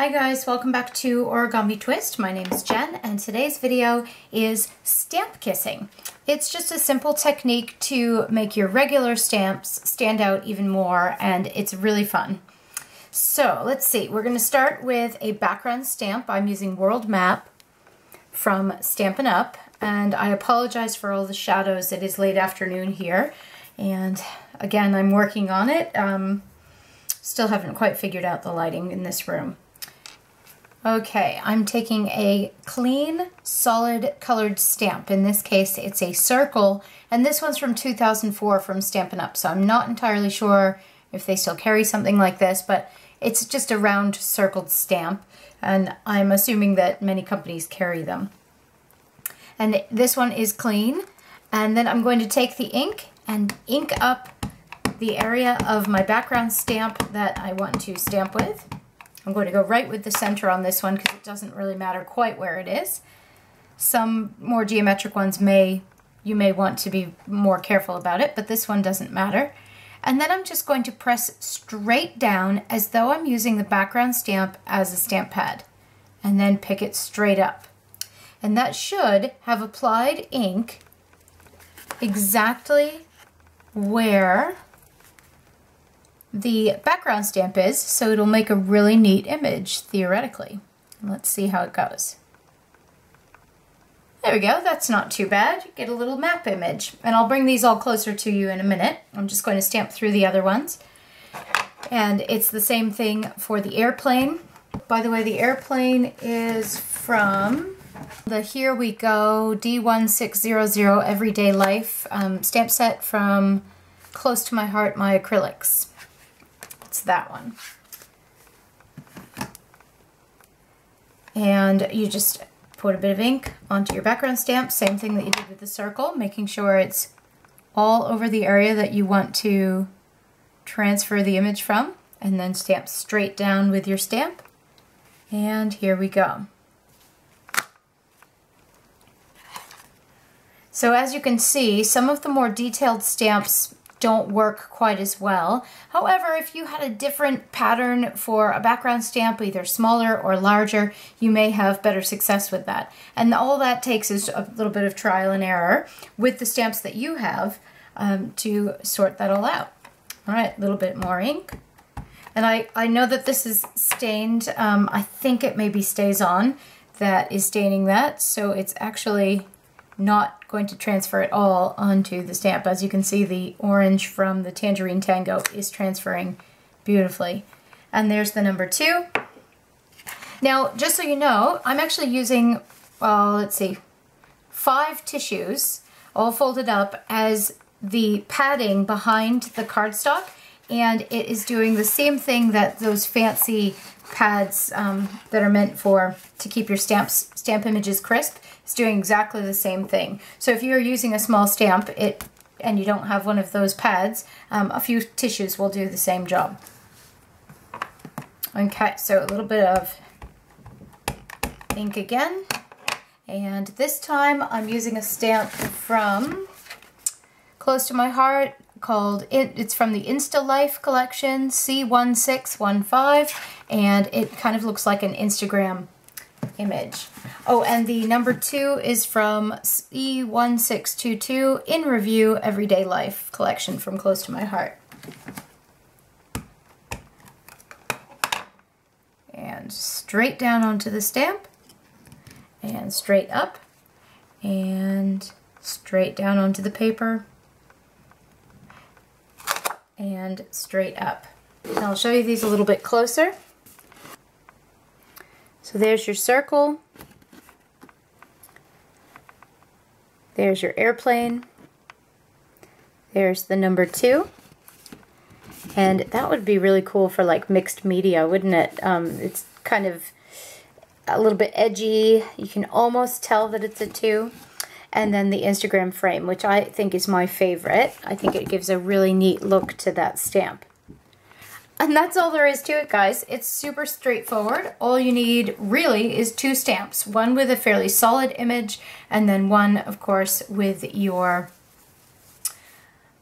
Hi guys, welcome back to Origami Twist. My name is Jen and today's video is stamp kissing. It's just a simple technique to make your regular stamps stand out even more, and it's really fun. So let's see, we're going to start with a background stamp. I'm using World Map from Stampin' Up, and I apologize for all the shadows. It is late afternoon here, and again, I'm working on it. Still haven't quite figured out the lighting in this room. Okay, I'm taking a clean, solid colored stamp. In this case, it's a circle, and this one's from 2004 from Stampin' Up, so I'm not entirely sure if they still carry something like this, but it's just a round circled stamp, and I'm assuming that many companies carry them. And this one is clean, and then I'm going to take the ink and ink up the area of my background stamp that I want to stamp with. I'm going to go right with the center on this one because it doesn't really matter quite where it is. Some more geometric ones you may want to be more careful about it, but this one doesn't matter. And then I'm just going to press straight down as though I'm using the background stamp as a stamp pad, and then pick it straight up. And that should have applied ink exactly where the background stamp is, so it'll make a really neat image, theoretically. Let's see how it goes. There we go, that's not too bad. You get a little map image. And I'll bring these all closer to you in a minute. I'm just going to stamp through the other ones. And it's the same thing for the airplane. By the way, the airplane is from the Here We Go D1600 Everyday Life stamp set from Close to My Heart, My Acrylics. It's that one. And you just put a bit of ink onto your background stamp, same thing that you did with the circle, making sure it's all over the area that you want to transfer the image from, and then stamp straight down with your stamp. And here we go. So as you can see, some of the more detailed stamps don't work quite as well. However, if you had a different pattern for a background stamp, either smaller or larger, you may have better success with that. And all that takes is a little bit of trial and error with the stamps that you have to sort that all out. All right, a little bit more ink. And I know that this is stained. I think it maybe stays on that is staining that, so it's actually not going to transfer it all onto the stamp. As you can see, the orange from the Tangerine Tango is transferring beautifully. And there's the number 2. Now, just so you know, I'm actually using, let's see, 5 tissues all folded up as the padding behind the cardstock, and it is doing the same thing that those fancy pads that are meant to keep your stamp images crisp. It's doing exactly the same thing. So if you're using a small stamp and you don't have one of those pads, a few tissues will do the same job. Okay, so a little bit of ink again, and this time I'm using a stamp from Close to My Heart called, it's from the Insta Life collection, C1615, and it kind of looks like an Instagram image. Oh, and the number 2 is from C1622 In Review Everyday Life collection from Close to My Heart. And straight down onto the stamp, and straight up, and straight down onto the paper, and straight up. And I'll show you these a little bit closer. So there's your circle, there's your airplane, there's the number 2, and that would be really cool for like mixed media, wouldn't it? It's kind of a little bit edgy, you can almost tell that it's a 2, and then the Instagram frame, which I think is my favorite. I think it gives a really neat look to that stamp. And that's all there is to it, guys. It's super straightforward. All you need really is 2 stamps, one with a fairly solid image, and then one, of course, with your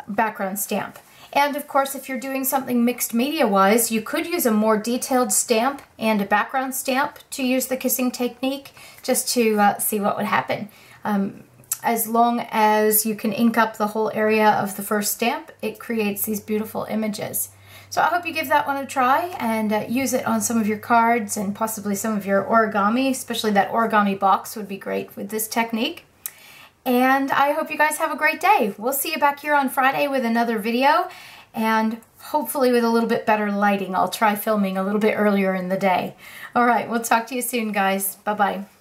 background stamp. And of course, if you're doing something mixed media-wise, you could use a more detailed stamp and a background stamp to use the kissing technique, just to see what would happen. As long as you can ink up the whole area of the first stamp, it creates these beautiful images. So I hope you give that one a try and use it on some of your cards and possibly some of your origami, especially that origami box would be great with this technique. And I hope you guys have a great day. We'll see you back here on Friday with another video, and hopefully with a little bit better lighting. I'll try filming a little bit earlier in the day. All right, we'll talk to you soon, guys. Bye-bye.